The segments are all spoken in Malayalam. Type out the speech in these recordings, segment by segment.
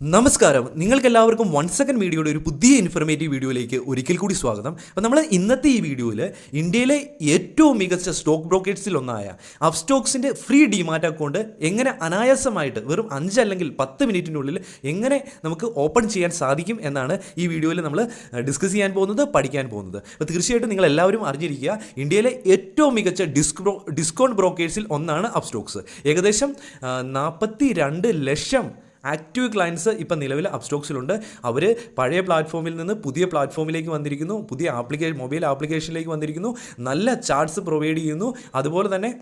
നമസ്കാരം, നിങ്ങൾക്കെല്ലാവർക്കും 1 സെക്കൻഡ് മീഡിയയുടെ ഒരു പുതിയ ഇൻഫർമേറ്റീവ് വീഡിയോയിലേക്ക് ഒരിക്കൽ കൂടി സ്വാഗതം. അപ്പോൾ നമ്മൾ ഇന്നത്തെ ഈ വീഡിയോയിൽ ഇന്ത്യയിലെ ഏറ്റവും മികച്ച സ്റ്റോക്ക് ബ്രോക്കേഴ്സിൽ ഒന്നായ അപ്സ്റ്റോക്സിൻ്റെ ഫ്രീ ഡിമാറ്റ് അക്കൗണ്ട് എങ്ങനെ അനായാസമായിട്ട് വെറും 5 അല്ലെങ്കിൽ 10 മിനിറ്റിനുള്ളിൽ എങ്ങനെ നമുക്ക് ഓപ്പൺ ചെയ്യാൻ സാധിക്കും എന്നാണ് ഈ വീഡിയോയിൽ നമ്മൾ ഡിസ്കസ് ചെയ്യാൻ പോകുന്നത്, പഠിക്കാൻ പോകുന്നത്. അപ്പോൾ തീർച്ചയായിട്ടും നിങ്ങൾ എല്ലാവരും അറിഞ്ഞിരിക്കുക, ഇന്ത്യയിലെ ഏറ്റവും മികച്ച ഡിസ്കൗണ്ട് ബ്രോക്കേഴ്സിൽ ഒന്നാണ് അപ്സ്റ്റോക്സ്. ഏകദേശം 42 ലക്ഷം ആക്റ്റീവ് ക്ലയൻസ് ഇപ്പം നിലവിൽ അപ്സ്റ്റോക്സിലുണ്ട്. അവർ പഴയ പ്ലാറ്റ്ഫോമിൽ നിന്ന് പുതിയ പ്ലാറ്റ്ഫോമിലേക്ക് വന്നിരിക്കുന്നു, പുതിയ മൊബൈൽ ആപ്ലിക്കേഷനിലേക്ക് വന്നിരിക്കുന്നു, നല്ല ചാർട്ട്സ് പ്രൊവൈഡ് ചെയ്യുന്നു. അതുപോലെ തന്നെ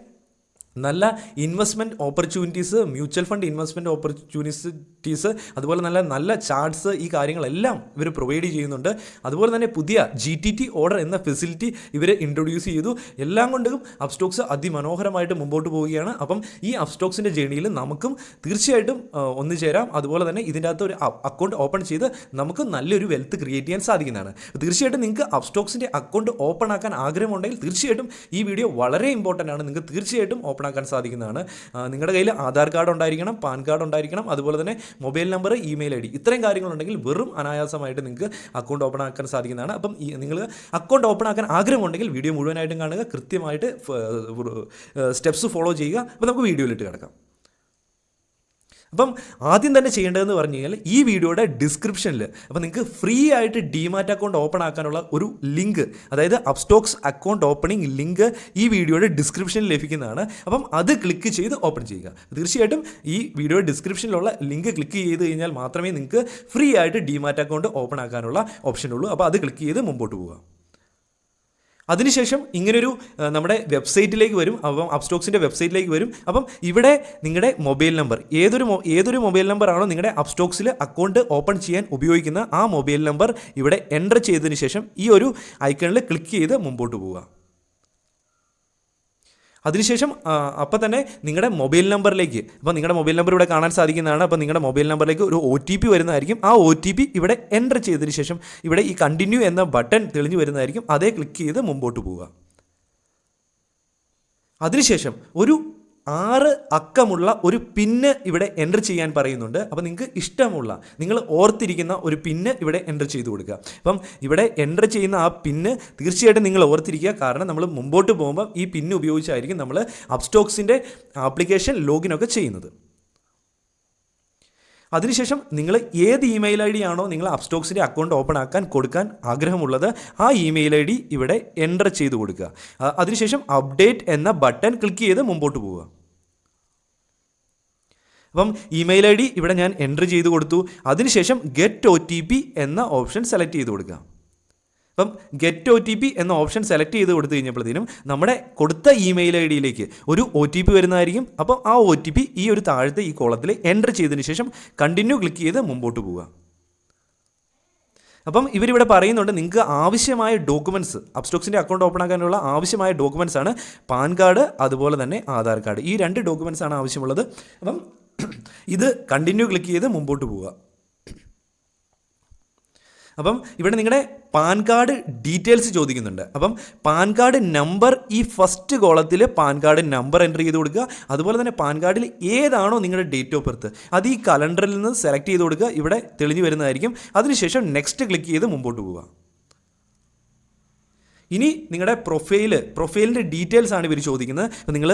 നല്ല investment opportunities, mutual fund investment opportunities, അതുപോലെ നല്ല ചാർട്ട്സ്, ഈ കാര്യങ്ങളെല്ലാം ഇവർ പ്രൊവൈഡ് ചെയ്യുന്നുണ്ട്. അതുപോലെ തന്നെ പുതിയ GTT ഓർഡർ എന്ന ഫെസിലിറ്റി ഇവർ ഇൻട്രൊഡ്യൂസ് ചെയ്തു. എല്ലാം കൊണ്ടും അപ്സ്റ്റോക്സ് അതിമനോഹരമായിട്ട് മുമ്പോട്ട് പോവുകയാണ്. അപ്പം ഈ അപ്സ്റ്റോക്സിൻ്റെ ജേണിയിൽ നമുക്കും തീർച്ചയായിട്ടും ഒന്നു ചേരാം. അതുപോലെ തന്നെ ഇതിൻ്റെ അകത്ത് ഒരു അക്കൗണ്ട് ഓപ്പൺ ചെയ്ത് നമുക്ക് നല്ലൊരു വെൽത്ത് ക്രിയേറ്റ് ചെയ്യാൻ സാധിക്കുന്നതാണ്. തീർച്ചയായിട്ടും നിങ്ങൾക്ക് അപ്സ്റ്റോക്സിൻ്റെ അക്കൗണ്ട് ഓപ്പൺ ആക്കാൻ ആഗ്രഹമുണ്ടെങ്കിൽ തീർച്ചയായിട്ടും ഈ വീഡിയോ വളരെ ഇമ്പോർട്ടൻ്റ് ആണ്. നിങ്ങൾക്ക് തീർച്ചയായിട്ടും ഓപ്പൺ ആക്കാൻ സാധിക്കുന്നതാണ്. നിങ്ങളുടെ കയ്യിൽ ആധാർ കാർഡ് ഉണ്ടായിരിക്കണം, പാൻ കാർഡ് ഉണ്ടായിരിക്കണം, അതുപോലെ തന്നെ മൊബൈൽ നമ്പർ, ഇമെയിൽ ID, ഇത്രയും കാര്യങ്ങളുണ്ടെങ്കിൽ വെറും അനായാസമായിട്ട് നിങ്ങൾക്ക് അക്കൗണ്ട് ഓപ്പൺ ആക്കാൻ സാധിക്കുന്നതാണ്. അപ്പം നിങ്ങൾ അക്കൗണ്ട് ഓപ്പൺ ആക്കാൻ ആഗ്രഹമുണ്ടെങ്കിൽ വീഡിയോ മുഴുവനായിട്ടും കാണുക, കൃത്യമായിട്ട് സ്റ്റെപ്സ് ഫോളോ ചെയ്യുക. അപ്പോൾ നമുക്ക് വീഡിയോയിലിട്ട് കിടക്കാം. അപ്പം ആദ്യം തന്നെ ചെയ്യേണ്ടതെന്ന് പറഞ്ഞു കഴിഞ്ഞാൽ ഈ വീഡിയോയുടെ ഡിസ്ക്രിപ്ഷനിൽ അപ്പോൾ നിങ്ങൾക്ക് ഫ്രീ ആയിട്ട് ഡിമാറ്റ് അക്കൗണ്ട് ഓപ്പൺ ആക്കാനുള്ള ഒരു ലിങ്ക്, അതായത് അപ്സ്റ്റോക്സ് അക്കൗണ്ട് ഓപ്പണിംഗ് ലിങ്ക് ഈ വീഡിയോയുടെ ഡിസ്ക്രിപ്ഷനിൽ ലഭിക്കുന്നതാണ്. അപ്പം അത് ക്ലിക്ക് ചെയ്ത് ഓപ്പൺ ചെയ്യുക. തീർച്ചയായിട്ടും ഈ വീഡിയോയുടെ ഡിസ്ക്രിപ്ഷനിലുള്ള ലിങ്ക് ക്ലിക്ക് ചെയ്ത് കഴിഞ്ഞാൽ മാത്രമേ നിങ്ങൾക്ക് ഫ്രീ ആയിട്ട് ഡിമാറ്റ് അക്കൗണ്ട് ഓപ്പൺ ആക്കാനുള്ള ഓപ്ഷൻ ഉള്ളൂ. അപ്പോൾ അത് ക്ലിക്ക് ചെയ്ത് മുമ്പോട്ട് പോവുക. അതിനുശേഷം ഇങ്ങനൊരു നമ്മുടെ വെബ്സൈറ്റിലേക്ക് വരും. അപ്പം അപ്സ്റ്റോക്സിൻ്റെ വെബ്സൈറ്റിലേക്ക് വരും. അപ്പം ഇവിടെ നിങ്ങളുടെ മൊബൈൽ നമ്പർ, ഏതൊരു മൊബൈൽ നമ്പറാണോ നിങ്ങളുടെ അപ്സ്റ്റോക്സിൽ അക്കൗണ്ട് ഓപ്പൺ ചെയ്യാൻ ഉപയോഗിക്കുന്ന ആ മൊബൈൽ നമ്പർ ഇവിടെ എൻ്റർ ചെയ്തതിന് ശേഷം ഈ ഒരു ഐക്കണിൽ ക്ലിക്ക് ചെയ്ത് മുമ്പോട്ട് പോവുക. അതിനുശേഷം അപ്പോൾ തന്നെ നിങ്ങളുടെ മൊബൈൽ നമ്പറിലേക്ക്, അപ്പോൾ നിങ്ങളുടെ മൊബൈൽ നമ്പർ ഇവിടെ കാണാൻ സാധിക്കുന്നതാണ്. അപ്പോൾ നിങ്ങളുടെ മൊബൈൽ നമ്പറിലേക്ക് ഒരു OTP വരുന്നതായിരിക്കും. ആ OTP ഇവിടെ എൻ്റർ ചെയ്തതിന് ശേഷം ഇവിടെ ഈ കണ്ടിന്യൂ എന്ന ബട്ടൺ തെളിഞ്ഞു വരുന്നതായിരിക്കും. അതേ ക്ലിക്ക് ചെയ്ത് മുമ്പോട്ട് പോവുക. അതിനുശേഷം ഒരു 6 അക്കമുള്ള ഒരു പിന്ന് ഇവിടെ എൻ്റർ ചെയ്യാൻ പറയുന്നുണ്ട്. അപ്പോൾ നിങ്ങൾക്ക് ഇഷ്ടമുള്ള, നിങ്ങൾ ഓർത്തിരിക്കുന്ന ഒരു പിന്ന് ഇവിടെ എൻ്റർ ചെയ്ത് കൊടുക്കുക. അപ്പം ഇവിടെ എൻ്റർ ചെയ്യുന്ന ആ പിന്ന് തീർച്ചയായിട്ടും നിങ്ങൾ ഓർത്തിരിക്കുക. കാരണം നമ്മൾ മുമ്പോട്ട് പോകുമ്പോൾ ഈ പിന്ന് ഉപയോഗിച്ചായിരിക്കും നമ്മൾ അപ്സ്റ്റോക്സിൻ്റെ ആപ്ലിക്കേഷൻ ലോഗിനൊക്കെ ചെയ്യുന്നത്. അതിനുശേഷം നിങ്ങൾ ഏത് ഇമെയിൽ ID ആണോ നിങ്ങൾ അപ്സ്റ്റോക്സിൻ്റെ അക്കൗണ്ട് ഓപ്പൺ ആക്കാൻ കൊടുക്കാൻ ആഗ്രഹമുള്ളത് ആ ഇമെയിൽ ID ഇവിടെ എൻ്റർ ചെയ്ത് കൊടുക്കുക. അതിനുശേഷം അപ്ഡേറ്റ് എന്ന ബട്ടൺ ക്ലിക്ക് ചെയ്ത് മുമ്പോട്ട് പോവുക. അപ്പം ഇമെയിൽ ID ഇവിടെ ഞാൻ എൻ്റർ ചെയ്ത് കൊടുത്തു. അതിനുശേഷം ഗെറ്റ് OTP എന്ന ഓപ്ഷൻ സെലക്ട് ചെയ്ത് കൊടുക്കുക. അപ്പം ഗെറ്റ് OTP എന്ന ഓപ്ഷൻ സെലക്ട് ചെയ്ത് കൊടുത്തു കഴിഞ്ഞപ്പോഴത്തേനും നമ്മുടെ കൊടുത്ത ഇമെയിൽ IDയിലേക്ക് ഒരു OTP വരുന്നതായിരിക്കും. അപ്പം ആ OTP ഈ ഒരു താഴത്തെ ഈ കോളത്തിൽ എൻ്റർ ചെയ്തതിന് ശേഷം കണ്ടിന്യൂ ക്ലിക്ക് ചെയ്ത് മുമ്പോട്ട് പോവുക. അപ്പം ഇവരിവിടെ പറയുന്നുണ്ട് നിങ്ങൾക്ക് ആവശ്യമായ ഡോക്യുമെൻറ്റ്സ്, അപ്സ്റ്റോക്സിൻ്റെ അക്കൗണ്ട് ഓപ്പൺ ആക്കാനുള്ള ആവശ്യമായ ഡോക്യുമെൻറ്റ്സ് ആണ് പാൻ കാർഡ്, അതുപോലെ തന്നെ ആധാർ കാർഡ്. ഈ 2 ഡോക്യുമെൻറ്റ്സ് ആണ് ആവശ്യമുള്ളത്. അപ്പം ഇത് കണ്ടിന്യൂ ക്ലിക്ക് ചെയ്ത് മുമ്പോട്ട് പോവുക. അപ്പം ഇവിടെ നിങ്ങളുടെ പാൻ കാർഡ് ഡീറ്റെയിൽസ് ചോദിക്കുന്നുണ്ട്. അപ്പം പാൻ കാർഡ് നമ്പർ ഈ ഫസ്റ്റ് കോളത്തിൽ പാൻ കാർഡ് നമ്പർ എൻ്റർ ചെയ്ത് കൊടുക്കുക. അതുപോലെ തന്നെ പാൻ കാർഡിൽ ഏതാണോ നിങ്ങളുടെ ഡേറ്റ് ഓഫ് ബർത്ത് അത് ഈ കലണ്ടറിൽ നിന്ന് സെലക്ട് ചെയ്ത് കൊടുക്കുക. ഇവിടെ തെളിഞ്ഞു വരുന്നതായിരിക്കും. അതിനുശേഷം നെക്സ്റ്റ് ക്ലിക്ക് ചെയ്ത് മുമ്പോട്ട് പോവുക. ഇനി നിങ്ങളുടെ പ്രൊഫൈലിൻ്റെ ഡീറ്റെയിൽസ് ആണ് ഇവർ ചോദിക്കുന്നത്. അപ്പോൾ നിങ്ങൾ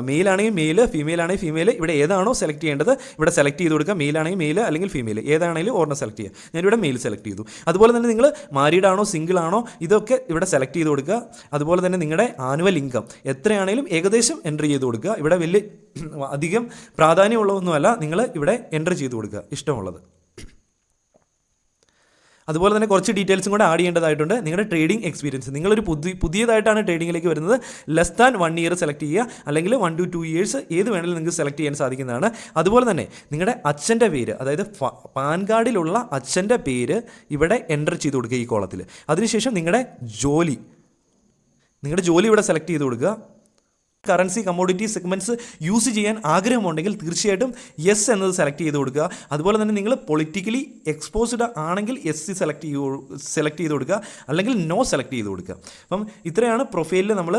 മെയിൽ ആണെങ്കിൽ മെയിൽ, ഫീമെയിൽ ആണെങ്കിൽ ഫീമെയിൽ, ഇവിടെ ഏതാണോ സെലക്ട് ചെയ്യേണ്ടത് ഇവിടെ സെലക്ട് ചെയ്ത് കൊടുക്കുക. മെയിൽ ആണെങ്കിൽ മെയിൽ, അല്ലെങ്കിൽ ഫീമെയിൽ, ഏതാണെങ്കിലും ഓർമ്മ സെലക്ട് ചെയ്യുക. ഞാനിവിടെ മെയിൽ സെലക്ട് ചെയ്തു. അതുപോലെ തന്നെ നിങ്ങൾ മാരീഡ് ആണോ സിംഗിൾ ആണോ ഇതൊക്കെ ഇവിടെ സെലക്ട് ചെയ്ത് കൊടുക്കുക. അതുപോലെ തന്നെ നിങ്ങളുടെ ആനുവൽ ഇൻകം എത്രയാണെങ്കിലും ഏകദേശം എൻ്റർ ചെയ്ത് കൊടുക്കുക. ഇവിടെ വലിയ അധികം പ്രാധാന്യമുള്ളതൊന്നുമല്ല, നിങ്ങൾ ഇവിടെ എൻ്റർ ചെയ്ത് കൊടുക്കുക ഇഷ്ടമുള്ളത്. അതുപോലെ തന്നെ കുറച്ച് ഡീറ്റെയിൽസും കൂടെ ആഡ് ചെയ്യേണ്ടതായിട്ടുണ്ട്. നിങ്ങളുടെ ട്രേഡിംഗ് എക്സ്പീരിയൻസ്, നിങ്ങളൊരു പുതിയതായിട്ടാണ് ട്രേഡിങ്ങിലേക്ക് വരുന്നത്, ലെസ് ദാൻ 1 ഇയർ സെലക്ട് ചെയ്യുക, അല്ലെങ്കിൽ 1 to 2 years ഏത് വേണമെങ്കിലും നിങ്ങൾക്ക് സെലക്ട് ചെയ്യാൻ സാധിക്കുന്നതാണ്. അതുപോലെ തന്നെ നിങ്ങളുടെ അച്ഛൻ്റെ പേര്, അതായത് പാൻ കാർഡിലുള്ള അച്ഛൻ്റെ പേര് ഇവിടെ എൻ്റർ ചെയ്ത് കൊടുക്കുക ഈ കോളത്തിൽ. അതിനുശേഷം നിങ്ങളുടെ ജോലി ഇവിടെ സെലക്ട് ചെയ്ത് കൊടുക്കുക. കറൻസി കമ്മോഡിറ്റി സെഗ്മെൻറ്റ്സ് യൂസ് ചെയ്യാൻ ആഗ്രഹമുണ്ടെങ്കിൽ തീർച്ചയായിട്ടും യെസ് എന്നത് സെലക്ട് ചെയ്ത് കൊടുക്കുക. അതുപോലെ തന്നെ നിങ്ങൾ പൊളിറ്റിക്കലി എക്സ്പോസ്ഡ് ആണെങ്കിൽ യെസ് സെലക്ട് ചെയ്ത് കൊടുക്കുക, അല്ലെങ്കിൽ നോ സെലക്ട് ചെയ്ത് കൊടുക്കുക. അപ്പം ഇത്രയാണ് പ്രൊഫൈലിൽ നമ്മൾ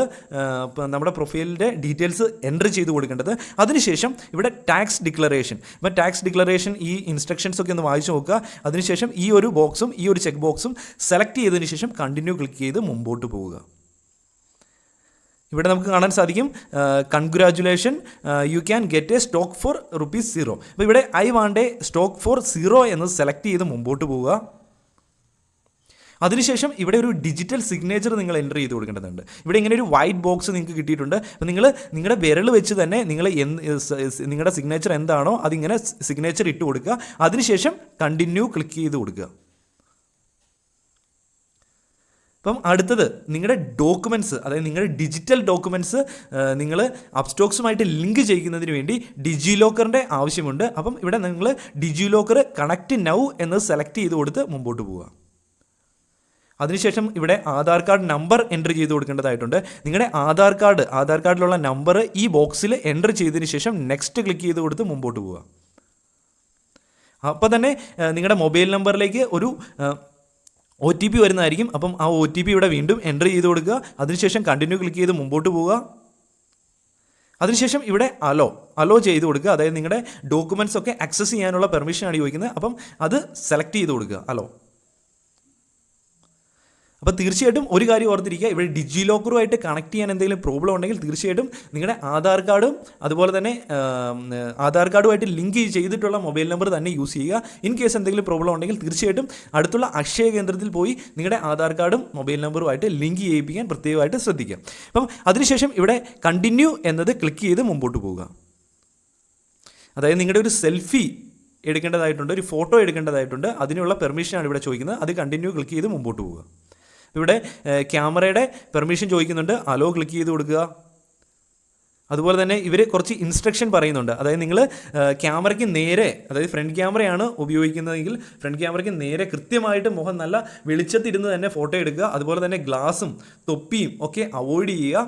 നമ്മുടെ പ്രൊഫൈലിൻ്റെ ഡീറ്റെയിൽസ് എൻ്റർ ചെയ്ത് കൊടുക്കേണ്ടത്. അതിനുശേഷം ഇവിടെ ടാക്സ് ഡിക്ലറേഷൻ, ഇപ്പം ടാക്സ് ഡിക്ലറേഷൻ ഈ ഇൻസ്ട്രക്ഷൻസ് ഒക്കെ ഒന്ന് വായിച്ച് നോക്കുക. അതിനുശേഷം ഈ ഒരു ബോക്സും ഈ ഒരു ചെക്ക് ബോക്സും സെലക്ട് ചെയ്തതിന് ശേഷം കണ്ടിന്യൂ ക്ലിക്ക് ചെയ്ത് മുമ്പോട്ട് പോവുക. ഇവിടെ നമുക്ക് കാണാൻ സാധിക്കും congratulation, you can get a stock for ₹0. അപ്പോൾ ഇവിടെ I want a stock for 0 എന്ന് സെലക്ട് ചെയ്ത് മുമ്പോട്ട് പോവുക. അതിനുശേഷം ഇവിടെ ഒരു ഡിജിറ്റൽ സിഗ്നേച്ചർ നിങ്ങൾ എൻ്റർ ചെയ്ത് കൊടുക്കേണ്ടതുണ്ട്. ഇവിടെ ഇങ്ങനെ ഒരു വൈറ്റ് ബോക്സ് നിങ്ങൾക്ക് കിട്ടിയിട്ടുണ്ട്. അപ്പോൾ നിങ്ങൾ നിങ്ങളുടെ വിരൽ വെച്ച് തന്നെ നിങ്ങൾ നിങ്ങളുടെ സിഗ്നേച്ചർ എന്താണോ അതിങ്ങനെ സിഗ്നേച്ചർ ഇട്ട് കൊടുക്കുക. അതിനുശേഷം കണ്ടിന്യൂ ക്ലിക്ക് ചെയ്ത് കൊടുക്കുക. അപ്പം അടുത്തത് നിങ്ങളുടെ ഡോക്യുമെൻറ്റ്സ്, അതായത് നിങ്ങളുടെ ഡിജിറ്റൽ ഡോക്യുമെൻറ്റ്സ് നിങ്ങൾ അപ്സ്റ്റോക്സുമായിട്ട് ലിങ്ക് ചെയ്യുന്നതിന് വേണ്ടി ഡിജി ലോക്കറിൻ്റെ ആവശ്യമുണ്ട്. അപ്പം ഇവിടെ നിങ്ങൾ ഡിജി ലോക്കർ കണക്റ്റ് നൗ എന്ന് സെലക്ട് ചെയ്ത് കൊടുത്ത് മുമ്പോട്ട് പോവുക. അതിനുശേഷം ഇവിടെ ആധാർ കാർഡ് നമ്പർ എൻ്റർ ചെയ്ത് കൊടുക്കേണ്ടതായിട്ടുണ്ട്. നിങ്ങളുടെ ആധാർ കാർഡിലുള്ള നമ്പർ ഈ ബോക്സിൽ എൻ്റർ ചെയ്തതിന് ശേഷം നെക്സ്റ്റ് ക്ലിക്ക് ചെയ്ത് കൊടുത്ത് മുമ്പോട്ട് പോവുക. അപ്പോൾ തന്നെ നിങ്ങളുടെ മൊബൈൽ നമ്പറിലേക്ക് ഒരു OTP വരുന്നതായിരിക്കും. അപ്പം ആ OTP ഇവിടെ വീണ്ടും എൻ്റർ ചെയ്ത് കൊടുക്കുക. അതിനുശേഷം കണ്ടിന്യൂ ക്ലിക്ക് ചെയ്ത് മുമ്പോട്ട് പോവുക. അതിനുശേഷം ഇവിടെ അലോ ചെയ്ത് കൊടുക്കുക. അതായത് നിങ്ങളുടെ ഡോക്യുമെൻറ്റ്സ് ഒക്കെ ആക്സസ് ചെയ്യാനുള്ള പെർമിഷനാണ് ചോദിക്കുന്നത്. അപ്പം അത് സെലക്ട് ചെയ്ത് കൊടുക്കുക, അലോ. അപ്പോൾ തീർച്ചയായിട്ടും ഒരു കാര്യം ഓർത്തിരിക്കുക, ഇവിടെ ഡിജി ലോക്കറുമായിട്ട് കണക്ട് ചെയ്യാൻ എന്തെങ്കിലും പ്രോബ്ലം ഉണ്ടെങ്കിൽ തീർച്ചയായിട്ടും നിങ്ങളുടെ ആധാർ കാർഡും അതുപോലെ തന്നെ ആധാർ കാർഡുമായിട്ട് ലിങ്ക് ചെയ്തിട്ടുള്ള മൊബൈൽ നമ്പർ തന്നെ യൂസ് ചെയ്യുക. ഇൻ കേസ് എന്തെങ്കിലും പ്രോബ്ലം ഉണ്ടെങ്കിൽ തീർച്ചയായിട്ടും അടുത്തുള്ള അക്ഷയ കേന്ദ്രത്തിൽ പോയി നിങ്ങളുടെ ആധാർ കാർഡും മൊബൈൽ നമ്പറുമായിട്ട് ലിങ്ക് ചെയ്യിപ്പിക്കാൻ പ്രത്യേകമായിട്ട് ശ്രദ്ധിക്കുക. അപ്പം അതിനുശേഷം ഇവിടെ കണ്ടിന്യൂ എന്നത് ക്ലിക്ക് ചെയ്ത് മുമ്പോട്ട് പോവുക. അതായത് നിങ്ങളുടെ ഒരു സെൽഫി എടുക്കേണ്ടതായിട്ടുണ്ട്, ഒരു ഫോട്ടോ എടുക്കേണ്ടതായിട്ടുണ്ട്. അതിനുള്ള പെർമിഷനാണ് ഇവിടെ ചോദിക്കുന്നത്. അത് കണ്ടിന്യൂ ക്ലിക്ക് ചെയ്ത് മുമ്പോട്ട് പോവുക. ഇവിടെ ക്യാമറയുടെ പെർമിഷൻ ചോദിക്കുന്നുണ്ട്, അലോ ക്ലിക്ക് ചെയ്ത് കൊടുക്കുക. അതുപോലെ തന്നെ ഇവർ കുറച്ച് ഇൻസ്ട്രക്ഷൻ പറയുന്നുണ്ട്. അതായത് നിങ്ങൾ ക്യാമറയ്ക്ക് നേരെ, അതായത് ഫ്രണ്ട് ക്യാമറയാണ് ഉപയോഗിക്കുന്നതെങ്കിൽ ഫ്രണ്ട് ക്യാമറയ്ക്ക് നേരെ കൃത്യമായിട്ട് മുഖം നല്ല വെളിച്ചത്തിരുന്ന് തന്നെ ഫോട്ടോ എടുക്കുക. അതുപോലെ തന്നെ ഗ്ലാസും തൊപ്പിയും ഒക്കെ അവോയ്ഡ് ചെയ്യുക.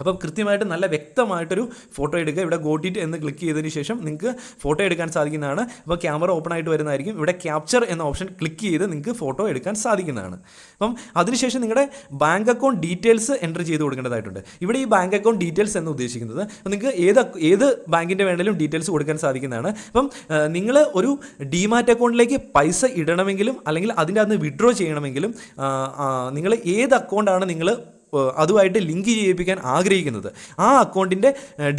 അപ്പം കൃത്യമായിട്ട് നല്ല വ്യക്തമായിട്ടൊരു ഫോട്ടോ എടുക്കുക. ഇവിടെ ഗോട്ട് ഇറ്റ് എന്ന് ക്ലിക്ക് ചെയ്തതിന് ശേഷം നിങ്ങൾക്ക് ഫോട്ടോ എടുക്കാൻ സാധിക്കുന്നതാണ്. അപ്പോൾ ക്യാമറ ഓപ്പൺ ആയിട്ട് വരുന്നതായിരിക്കും. ഇവിടെ ക്യാപ്ചർ എന്ന ഓപ്ഷൻ ക്ലിക്ക് ചെയ്ത് നിങ്ങൾക്ക് ഫോട്ടോ എടുക്കാൻ സാധിക്കുന്നതാണ്. അപ്പം അതിനുശേഷം നിങ്ങളുടെ ബാങ്ക് അക്കൗണ്ട് ഡീറ്റെയിൽസ് എൻ്റർ ചെയ്ത് കൊടുക്കേണ്ടതായിട്ടുണ്ട്. ഇവിടെ ഈ ബാങ്ക് അക്കൗണ്ട് ഡീറ്റെയിൽസ് എന്ന് ഉദ്ദേശിക്കുന്നത് നിങ്ങൾക്ക് ഏത് ബാങ്കിൻ്റെ വേണമെങ്കിലും ഡീറ്റെയിൽസ് കൊടുക്കാൻ സാധിക്കുന്നതാണ്. അപ്പം നിങ്ങൾ ഒരു ഡിമാറ്റ് അക്കൗണ്ടിലേക്ക് പൈസ ഇടണമെങ്കിലും അല്ലെങ്കിൽ അതിൻ്റെ അകത്ത് വിഡ്രോ ചെയ്യണമെങ്കിലും നിങ്ങൾ ഏത് അക്കൗണ്ടാണ് നിങ്ങൾ അതുമായിട്ട് ലിങ്ക് ചെയ്യിപ്പിക്കാൻ ആഗ്രഹിക്കുന്നത് ആ അക്കൗണ്ടിൻ്റെ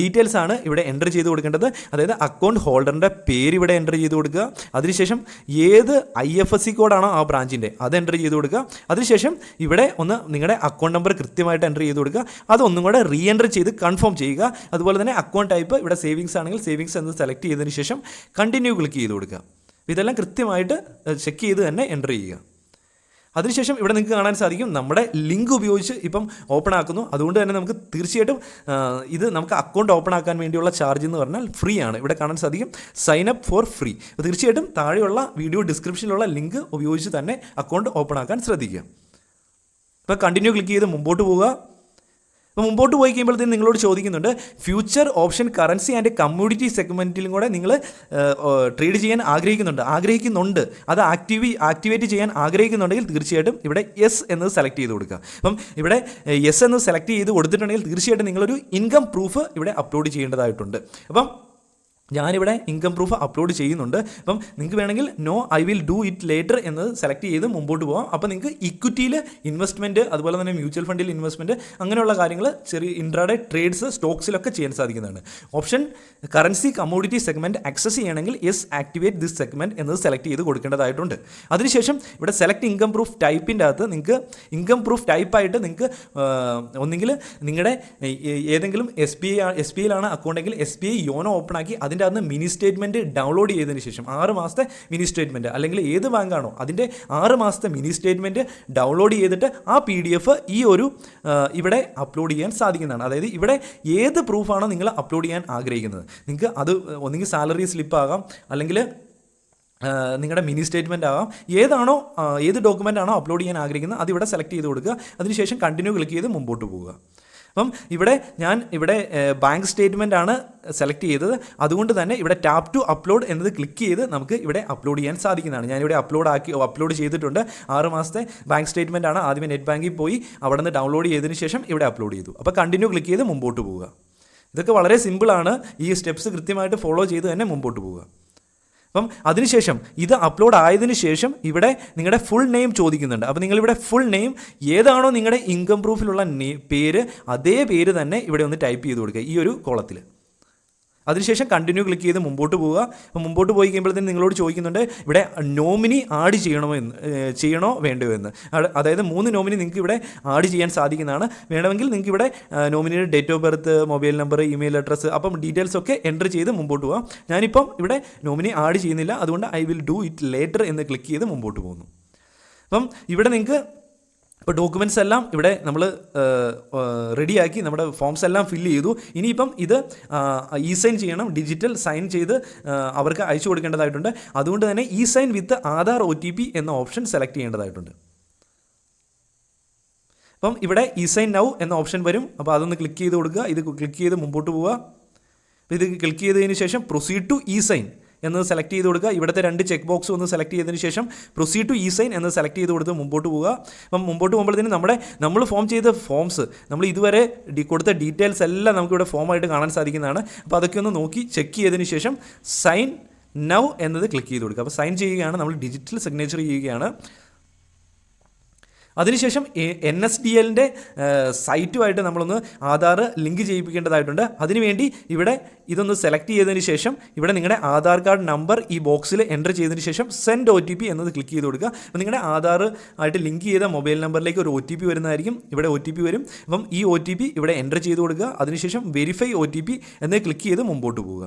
ഡീറ്റെയിൽസ് ആണ് ഇവിടെ എൻ്റർ ചെയ്ത് കൊടുക്കേണ്ടത്. അതായത് അക്കൗണ്ട് ഹോൾഡറിൻ്റെ പേര് ഇവിടെ എൻ്റർ ചെയ്ത് കൊടുക്കുക. അതിനുശേഷം ഏത് IFSC കോഡാണോ ആ ബ്രാഞ്ചിൻ്റെ അത് എൻ്റർ ചെയ്ത് കൊടുക്കുക. അതിനുശേഷം ഇവിടെ ഒന്ന് നിങ്ങളുടെ അക്കൗണ്ട് നമ്പർ കൃത്യമായിട്ട് എൻ്റർ ചെയ്ത് കൊടുക്കുക. അതൊന്നും കൂടെ റീ എൻ്റർ ചെയ്ത് കൺഫേം ചെയ്യുക. അതുപോലെ തന്നെ അക്കൗണ്ട് ടൈപ്പ് ഇവിടെ സേവിങ്സ് ആണെങ്കിൽ സേവിങ്സ് എന്ന് സെലക്ട് ചെയ്തതിന് ശേഷം കണ്ടിന്യൂ ക്ലിക്ക് ചെയ്ത് കൊടുക്കുക. ഇതെല്ലാം കൃത്യമായിട്ട് ചെക്ക് ചെയ്ത് തന്നെ എൻ്റർ ചെയ്യുക. അതിനുശേഷം ഇവിടെ നിങ്ങൾക്ക് കാണാൻ സാധിക്കും നമ്മുടെ ലിങ്ക് ഉപയോഗിച്ച് ഇപ്പം ഓപ്പൺ ആക്കുന്നു. അതുകൊണ്ട് തന്നെ നമുക്ക് തീർച്ചയായിട്ടും ഇത് നമുക്ക് അക്കൗണ്ട് ഓപ്പൺ ആക്കാൻ വേണ്ടിയുള്ള ചാർജ് എന്ന് പറഞ്ഞാൽ ഫ്രീ ആണ്. ഇവിടെ കാണാൻ സാധിക്കും സൈൻ അപ്പ് ഫോർ ഫ്രീ. അപ്പോൾ തീർച്ചയായിട്ടും താഴെയുള്ള വീഡിയോ ഡിസ്ക്രിപ്ഷനിലുള്ള ലിങ്ക് ഉപയോഗിച്ച് തന്നെ അക്കൗണ്ട് ഓപ്പൺ ആക്കാൻ ശ്രദ്ധിക്കുക. അപ്പോൾ കണ്ടിന്യൂ ക്ലിക്ക് ചെയ്ത് മുമ്പോട്ട് പോവുക. അപ്പോൾ മുമ്പോട്ട് പോയി കഴിയുമ്പോഴത്തേക്കും നിങ്ങളോട് ചോദിക്കുന്നുണ്ട് future option currency and commodity സെഗ്മെൻറ്റിലും കൂടെ നിങ്ങൾ ട്രേഡ് ചെയ്യാൻ ആഗ്രഹിക്കുന്നുണ്ട് അത് ആക്ടിവേറ്റ് ചെയ്യാൻ ആഗ്രഹിക്കുന്നുണ്ടെങ്കിൽ തീർച്ചയായിട്ടും ഇവിടെ യെസ് എന്ന് സെലക്ട് ചെയ്ത് കൊടുക്കുക. അപ്പം ഇവിടെ യെസ് എന്ന് സെലക്ട് ചെയ്ത് കൊടുത്തിട്ടുണ്ടെങ്കിൽ തീർച്ചയായിട്ടും നിങ്ങളൊരു ഇൻകം പ്രൂഫ് ഇവിടെ അപ്ലോഡ് ചെയ്യേണ്ടതായിട്ടുണ്ട്. അപ്പം ഞാനിവിടെ ഇൻകം പ്രൂഫ് അപ്ലോഡ് ചെയ്യുന്നുണ്ട്. അപ്പം നിങ്ങൾക്ക് വേണമെങ്കിൽ no I will do it later എന്നത് സെലക്ട് ചെയ്ത് മുമ്പോട്ട് പോകാം. അപ്പോൾ നിങ്ങൾക്ക് ഇക്വിറ്റിയിൽ ഇൻവെസ്റ്റ്മെൻറ്റ് അതുപോലെ തന്നെ മ്യൂച്വൽ ഫണ്ടിൽ ഇൻവെസ്റ്റ്മെൻറ്റ് അങ്ങനെയുള്ള കാര്യങ്ങൾ ചെറിയ ഇൻട്രാഡേ ട്രേഡ്സ് സ്റ്റോക്സിലൊക്കെ ചെയ്യാൻ സാധിക്കുന്നതാണ്. Option currency commodity segment access ചെയ്യണമെങ്കിൽ യെസ് ആക്ടിവേറ്റ് ദിസ് സെഗ്മെൻറ്റ് എന്നത് സെലക്ട് ചെയ്ത് കൊടുക്കേണ്ടതായിട്ടുണ്ട്. അതിനുശേഷം ഇവിടെ സെലക്ട് ഇൻകം പ്രൂഫ് ടൈപ്പിൻ്റെ അകത്ത് നിങ്ങൾക്ക് ഇൻകം പ്രൂഫ് ടൈപ്പായിട്ട് നിങ്ങൾക്ക് ഒന്നെങ്കിൽ നിങ്ങളുടെ ഏതെങ്കിലും SBI യിലാണ് അക്കൗണ്ടെങ്കിൽ SBI യോനോ ഓപ്പൺ ആക്കി അതിൻ്റെ അകത്ത് മിനി സ്റ്റേറ്റ്മെൻറ്റ് ഡൗൺലോഡ് ചെയ്തതിന് ശേഷം 6 മാസത്തെ മിനി സ്റ്റേറ്റ്മെൻറ്റ് അല്ലെങ്കിൽ ഏത് ബാങ്കാണോ അതിൻ്റെ 6 മാസത്തെ മിനി സ്റ്റേറ്റ്മെൻറ്റ് ഡൗൺലോഡ് ചെയ്തിട്ട് ആ PDF ഈ ഒരു ഇവിടെ അപ്ലോഡ് ചെയ്യാൻ സാധിക്കുന്നതാണ്. അതായത് ഇവിടെ ഏത് പ്രൂഫാണോ നിങ്ങൾ അപ്ലോഡ് ചെയ്യാൻ ആഗ്രഹിക്കുന്നത് നിങ്ങൾക്ക് അത് ഒന്നുകിൽ സാലറി സ്ലിപ്പ് ആകാം അല്ലെങ്കിൽ നിങ്ങളുടെ മിനി സ്റ്റേറ്റ്മെൻറ്റ് ആകാം. ഏത് ഡോക്യുമെൻ്റ് ആണോ അപ്ലോഡ് ചെയ്യാൻ ആഗ്രഹിക്കുന്നത് അതിവിടെ സെലക്ട് ചെയ്ത് കൊടുക്കുക. അതിനുശേഷം കണ്ടിന്യൂ ക്ലിക്ക് ചെയ്ത് മുമ്പോട്ട് പോവുക. അപ്പം ഞാൻ ഇവിടെ ബാങ്ക് സ്റ്റേറ്റ്മെൻ്റ് ആണ് സെലക്ട് ചെയ്തത്. അതുകൊണ്ട് തന്നെ ഇവിടെ ടാപ്പ് ടു അപ്ലോഡ് എന്നത് ക്ലിക്ക് ചെയ്ത് നമുക്ക് ഇവിടെ അപ്ലോഡ് ചെയ്യാൻ സാധിക്കുന്നതാണ്. ഞാനിവിടെ അപ്ലോഡ് ചെയ്തിട്ടുണ്ട്. 6 മാസത്തെ ബാങ്ക് സ്റ്റേറ്റ്മെൻ്റ് ആണ്. ആദ്യമേ നെറ്റ് ബാങ്കിൽ പോയി അവിടെ നിന്ന് ഡൗൺലോഡ് ചെയ്തതിന് ശേഷം ഇവിടെ അപ്ലോഡ് ചെയ്തു. അപ്പോൾ കണ്ടിന്യൂ ക്ലിക്ക് ചെയ്ത് മുമ്പോട്ട് പോവുക. ഇതൊക്കെ വളരെ സിമ്പിളാണ്. ഈ സ്റ്റെപ്സ് കൃത്യമായിട്ട് ഫോളോ ചെയ്ത് തന്നെ മുമ്പോട്ട് പോവുക. അപ്പം അതിനുശേഷം ഇത് അപ്ലോഡ് ആയതിനു ശേഷം ഇവിടെ നിങ്ങളുടെ ഫുൾ നെയിം ചോദിക്കുന്നുണ്ട്. അപ്പോൾ നിങ്ങളിവിടെ ഫുൾ നെയിം ഏതാണോ നിങ്ങളുടെ ഇൻകം പ്രൂഫിലുള്ള പേര്, അതേ പേര് തന്നെ ഇവിടെ ഒന്ന് ടൈപ്പ് ചെയ്ത് കൊടുക്കുക ഈ ഒരു കോളത്തിൽ. അതിനുശേഷം കണ്ടിന്യൂ ക്ലിക്ക് ചെയ്ത് മുമ്പോട്ട് പോവുക. അപ്പോൾ മുമ്പോട്ട് പോയി കഴിയുമ്പോഴത്തേന് നിങ്ങളോട് ചോദിക്കുന്നുണ്ട് ഇവിടെ നോമിനി ആഡ് ചെയ്യണോ വേണ്ടയോ എന്ന്. അതായത് 3 നോമിനി നിങ്ങൾക്ക് ഇവിടെ ആഡ് ചെയ്യാൻ സാധിക്കുന്നതാണ്. വേണമെങ്കിൽ നിങ്ങൾക്ക് ഇവിടെ നോമിനിയുടെ date of birth, mobile number, email address, അപ്പം ഡീറ്റെയിൽസ് ഒക്കെ എൻ്റർ ചെയ്ത് മുമ്പോട്ട് പോകാം. ഞാനിപ്പം ഇവിടെ നോമിനി ആഡ് ചെയ്യുന്നില്ല. അതുകൊണ്ട് I will do it later എന്ന് ക്ലിക്ക് ചെയ്ത് മുമ്പോട്ട് പോകുന്നു. അപ്പം ഇവിടെ നിങ്ങൾക്ക് ഇപ്പോൾ ഡോക്യുമെൻറ്റ്സ് എല്ലാം ഇവിടെ നമ്മൾ റെഡിയാക്കി നമ്മുടെ ഫോംസ് എല്ലാം ഫില്ല് ചെയ്തു. ഇനിയിപ്പം ഇത് സൈൻ ചെയ്യണം, ഡിജിറ്റൽ സൈൻ ചെയ്ത് അവർക്ക് അയച്ചു കൊടുക്കേണ്ടതായിട്ടുണ്ട്. അതുകൊണ്ട് തന്നെ സൈൻ വിത്ത് ആധാർ OTP എന്ന ഓപ്ഷൻ സെലക്ട് ചെയ്യേണ്ടതായിട്ടുണ്ട്. അപ്പം ഇവിടെ സൈൻ നൗ എന്ന ഓപ്ഷൻ വരും. അപ്പോൾ അതൊന്ന് ക്ലിക്ക് ചെയ്ത് കൊടുക്കുക. ഇത് ക്ലിക്ക് ചെയ്ത് മുമ്പോട്ട് പോവുക. ഇത് ക്ലിക്ക് ചെയ്തതിന് ശേഷം പ്രൊസീഡ് ടു സൈൻ എന്നത് സെലക്ട് ചെയ്ത് കൊടുക്കുക. ഇവിടുത്തെ 2 ചെക്ക് ബോക്സ് ഒന്ന് സെലക്ട് ചെയ്തതിന് ശേഷം പ്രൊസീഡ് ടു സൈൻ എന്ന് സെലക്ട് ചെയ്ത് കൊടുത്ത് മുമ്പോട്ട് പോവുക. അപ്പം മുമ്പോട്ട് പോകുമ്പോഴത്തേനും നമ്മൾ ഫോം ചെയ്ത ഫോംസ്, നമ്മൾ ഇതുവരെ കൊടുത്ത ഡീറ്റെയിൽസ് എല്ലാം നമുക്കിവിടെ ഫോമായിട്ട് കാണാൻ സാധിക്കുന്നതാണ്. അപ്പോൾ അതൊക്കെ ഒന്ന് നോക്കി ചെക്ക് ചെയ്തതിന് ശേഷം സൈൻ നൗ എന്നത് ക്ലിക്ക് ചെയ്ത് കൊടുക്കുക. അപ്പോൾ സൈൻ ചെയ്യുകയാണ്, നമ്മൾ ഡിജിറ്റൽ സിഗ്നേച്ചർ ചെയ്യുകയാണ്. അതിനുശേഷം NSDLൻ്റെ സൈറ്റുമായിട്ട് നമ്മളൊന്ന് ആധാർ ലിങ്ക് ചെയ്യിപ്പിക്കേണ്ടതായിട്ടുണ്ട്. അതിനുവേണ്ടി ഇവിടെ ഇതൊന്ന് സെലക്ട് ചെയ്തതിന് ശേഷം ഇവിടെ നിങ്ങളുടെ ആധാർ കാർഡ് നമ്പർ ഈ ബോക്സിൽ എൻ്റർ ചെയ്തതിന് ശേഷം സെൻഡ് OTP എന്നത് ക്ലിക്ക് ചെയ്ത് കൊടുക്കുക. അപ്പോൾ നിങ്ങളുടെ ആധാർ ആയിട്ട് ലിങ്ക് ചെയ്ത മൊബൈൽ നമ്പറിലേക്ക് ഒരു OTP വരുന്നതായിരിക്കും. ഇവിടെ OTP വരും. അപ്പം ഈ OTP ഇവിടെ എൻ്റർ ചെയ്ത് കൊടുക്കുക. അതിനുശേഷം വെരിഫൈ OTP എന്ന് ക്ലിക്ക് ചെയ്ത് മുമ്പോട്ട് പോവുക.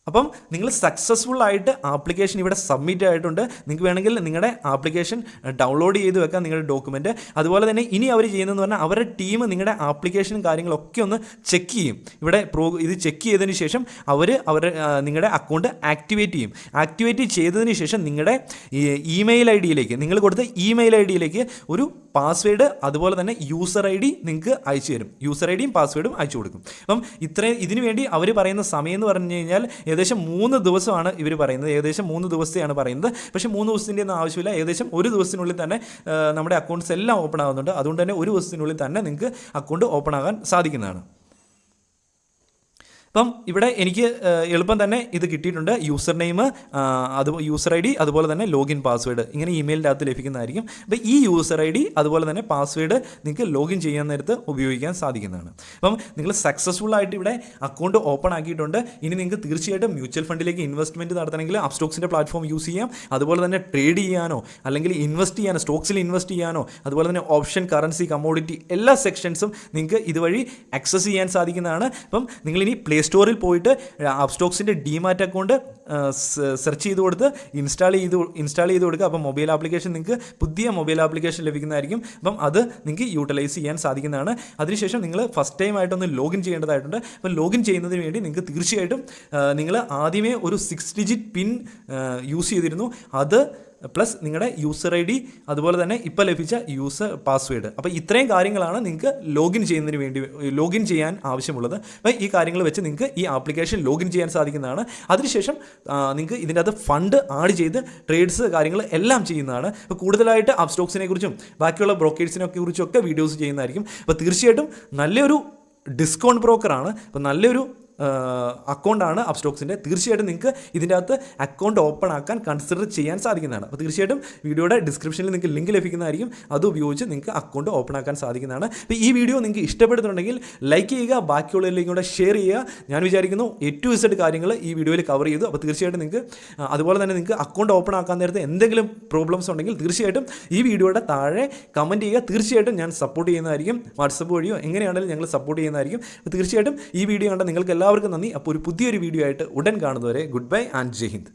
അപ്പം നിങ്ങൾ സക്സസ്ഫുൾ ആയിട്ട് ആപ്ലിക്കേഷൻ ഇവിടെ സബ്മിറ്റ് ആയിട്ടുണ്ട്. നിങ്ങൾക്ക് വേണമെങ്കിൽ നിങ്ങളുടെ ആപ്ലിക്കേഷൻ ഡൗൺലോഡ് ചെയ്ത് വെക്കാം, നിങ്ങളുടെ ഡോക്യുമെൻറ്റ്. അതുപോലെ തന്നെ ഇനി അവർ ചെയ്യുന്നതെന്ന് പറഞ്ഞാൽ അവരുടെ ടീം നിങ്ങളുടെ ആപ്ലിക്കേഷനും കാര്യങ്ങളൊക്കെ ഒന്ന് ചെക്ക് ചെയ്യും. ഇവിടെ ഇത് ചെക്ക് ചെയ്തതിന് ശേഷം നിങ്ങളുടെ അക്കൗണ്ട് ആക്ടിവേറ്റ് ചെയ്യും. ആക്ടിവേറ്റ് ചെയ്തതിന് ശേഷം നിങ്ങളുടെ ഇമെയിൽ ഐഡിയിലേക്ക്, നിങ്ങൾ കൊടുത്ത ഇമെയിൽ ഐഡിയിലേക്ക് ഒരു പാസ്വേഡ് അതുപോലെ തന്നെ യൂസർ ID നിങ്ങൾക്ക് അയച്ചു തരും. യൂസർ IDയും പാസ്വേഡും അയച്ചു കൊടുക്കും. അപ്പം ഇതിനു വേണ്ടി അവർ പറയുന്ന സമയം എന്ന് പറഞ്ഞു കഴിഞ്ഞാൽ ഏകദേശം 3 ദിവസമാണ് ഇവർ പറയുന്നത്. ഏകദേശം 3 ദിവസത്തെയാണ് പറയുന്നത്. പക്ഷേ 3 ദിവസത്തിൻ്റെ ഒന്നും ആവശ്യമില്ല. ഏകദേശം 1 ദിവസത്തിനുള്ളിൽ തന്നെ നമ്മുടെ അക്കൗണ്ട്സ് എല്ലാം ഓപ്പൺ ആകുന്നുണ്ട്. അതുകൊണ്ട് തന്നെ 1 ദിവസത്തിനുള്ളിൽ തന്നെ നിങ്ങൾക്ക് അക്കൗണ്ട് ഓപ്പൺ ആകാൻ സാധിക്കുന്നതാണ്. അപ്പം ഇവിടെ എനിക്ക് എളുപ്പം തന്നെ ഇത് കിട്ടിയിട്ടുണ്ട്. യൂസർ നെയിം, യൂസർ ID, അതുപോലെ തന്നെ ലോഗിൻ പാസ്വേഡ് ഇങ്ങനെ ഇമെയിലിൻ്റെ അകത്ത് ലഭിക്കുന്നതായിരിക്കും. അപ്പോൾ ഈ യൂസർ ID അതുപോലെ തന്നെ പാസ്വേഡ് നിങ്ങൾക്ക് ലോഗിൻ ചെയ്യാൻ നേരത്ത് ഉപയോഗിക്കാൻ സാധിക്കുന്നതാണ്. അപ്പം നിങ്ങൾ സക്സസ്ഫുൾ ആയിട്ട് ഇവിടെ അക്കൗണ്ട് ഓപ്പൺ ആക്കിയിട്ടുണ്ട്. ഇനി നിങ്ങൾക്ക് തീർച്ചയായിട്ടും മ്യൂച്വൽ ഫണ്ടിലേക്ക് ഇൻവെസ്റ്റ്മെൻറ്റ് നടത്തണമെങ്കിൽ അപ്സ്റ്റോക്സിൻ്റെ പ്ലാറ്റ്ഫോം യൂസ് ചെയ്യാം. അതുപോലെ തന്നെ ട്രേഡ് ചെയ്യാനോ അല്ലെങ്കിൽ ഇൻവെസ്റ്റ് ചെയ്യാനോ, സ്റ്റോക്സിൽ ഇൻവെസ്റ്റ് ചെയ്യാനോ, അതുപോലെ തന്നെ ഓപ്ഷൻ, കറൻസി, കമ്മോഡിറ്റി എല്ലാ സെക്ഷൻസും നിങ്ങൾക്ക് ഇതുവഴി ആക്സസ് ചെയ്യാൻ സാധിക്കുന്നതാണ്. അപ്പം നിങ്ങളിനി പ്ലേ സ്റ്റോറിൽ പോയിട്ട് അപ്സ്റ്റോക്സിൻ്റെ ഡിമാറ്റ് അക്കൗണ്ട് സെർച്ച് ചെയ്ത് കൊടുത്ത് ഇൻസ്റ്റാൾ ചെയ്ത് കൊടുക്കുക. അപ്പം മൊബൈൽ ആപ്ലിക്കേഷൻ നിങ്ങൾക്ക് പുതിയ മൊബൈൽ ആപ്ലിക്കേഷൻ ലഭിക്കുന്നതായിരിക്കും. അപ്പം അത് നിങ്ങൾക്ക് യൂട്ടിലൈസ് ചെയ്യാൻ സാധിക്കുന്നതാണ്. അതിനുശേഷം നിങ്ങൾ ഫസ്റ്റ് ടൈം ആയിട്ടൊന്ന് ലോഗിൻ ചെയ്യേണ്ടതായിട്ടുണ്ട്. അപ്പം ലോഗിൻ ചെയ്യുന്നതിന് വേണ്ടി നിങ്ങൾക്ക് തീർച്ചയായിട്ടും നിങ്ങൾ ആദ്യമേ ഒരു 6 ഡിജിറ്റ് പിൻ യൂസ് ചെയ്തിരുന്നു. അത് പ്ലസ് നിങ്ങളുടെ യൂസർ ID അതുപോലെ തന്നെ ഇപ്പോൾ ലഭിച്ച യൂസർ പാസ്വേഡ്. അപ്പോൾ ഇത്രയും കാര്യങ്ങളാണ് നിങ്ങൾക്ക് ലോഗിൻ ചെയ്യാൻ ആവശ്യമുള്ളത്. അപ്പോൾ ഈ കാര്യങ്ങൾ വെച്ച് നിങ്ങൾക്ക് ഈ ആപ്ലിക്കേഷൻ ലോഗിൻ ചെയ്യാൻ സാധിക്കുന്നതാണ്. അതിനുശേഷം നിങ്ങൾക്ക് ഇതിൻ്റെ അകത്ത് ഫണ്ട് ആഡ് ചെയ്ത് ട്രേഡ്സ് കാര്യങ്ങൾ എല്ലാം ചെയ്യുന്നതാണ്. അപ്പോൾ കൂടുതലായിട്ട് അപ്സ്റ്റോക്സിനെ കുറിച്ചും ബാക്കിയുള്ള ബ്രോക്കേഴ്സിനെ കുറിച്ചൊക്കെ വീഡിയോസ് ചെയ്യുന്നതായിരിക്കും. അപ്പോൾ തീർച്ചയായിട്ടും നല്ലൊരു ഡിസ്കൗണ്ട് ബ്രോക്കറാണ്. അപ്പോൾ നല്ലൊരു അക്കൗണ്ടാണ് അപ്സ്റ്റോക്സിൻ്റെ. തീർച്ചയായിട്ടും നിങ്ങൾക്ക് ഇതിൻ്റെ അകത്ത് അക്കൗണ്ട് ഓപ്പൺ ആക്കാൻ കൺസിഡർ ചെയ്യാൻ സാധിക്കുന്നതാണ്. അപ്പോൾ തീർച്ചയായിട്ടും വീഡിയോയുടെ ഡിസ്ക്രിപ്ഷനിൽ നിങ്ങൾക്ക് ലിങ്ക് ലഭിക്കുന്നതായിരിക്കും. അത് ഉപയോഗിച്ച് നിങ്ങൾക്ക് അക്കൗണ്ട് ഓപ്പൺ ആക്കാൻ സാധിക്കുന്നതാണ്. അപ്പോൾ ഈ വീഡിയോ നിങ്ങൾക്ക് ഇഷ്ടപ്പെടുന്നുണ്ടെങ്കിൽ ലൈക്ക് ചെയ്യുക, ബാക്കിയുള്ളവരിലേക്കും കൂടെ ഷെയർ ചെയ്യുക. ഞാൻ വിചാരിക്കുന്നു A to Z കാര്യങ്ങൾ ഈ വീഡിയോയിൽ കവർ ചെയ്തു. അപ്പോൾ തീർച്ചയായിട്ടും നിങ്ങൾക്ക് അതുപോലെ തന്നെ നിങ്ങൾക്ക് അക്കൗണ്ട് ഓപ്പൺ ആക്കാൻ നേരത്തെ എന്തെങ്കിലും പ്രോബ്ലംസ് ഉണ്ടെങ്കിൽ തീർച്ചയായിട്ടും ഈ വീഡിയോയുടെ താഴെ കമൻറ്റ് ചെയ്യുക. തീർച്ചയായിട്ടും ഞാൻ സപ്പോർട്ട് ചെയ്യുന്നതായിരിക്കും. വാട്സപ്പ് വഴിയോ എങ്ങനെയാണെങ്കിലും ഞങ്ങൾ സപ്പോർട്ട് ചെയ്യുന്നതായിരിക്കും. അപ്പോൾ തീർച്ചയായിട്ടും ഈ വീഡിയോ കണ്ട നിങ്ങൾക്ക് എല്ലാവർക്കും നന്ദി. അപ്പോൾ ഒരു പുതിയൊരു വീഡിയോ ആയിട്ട് ഉടൻ കാണുന്നവരെ goodbye and Jai Hind.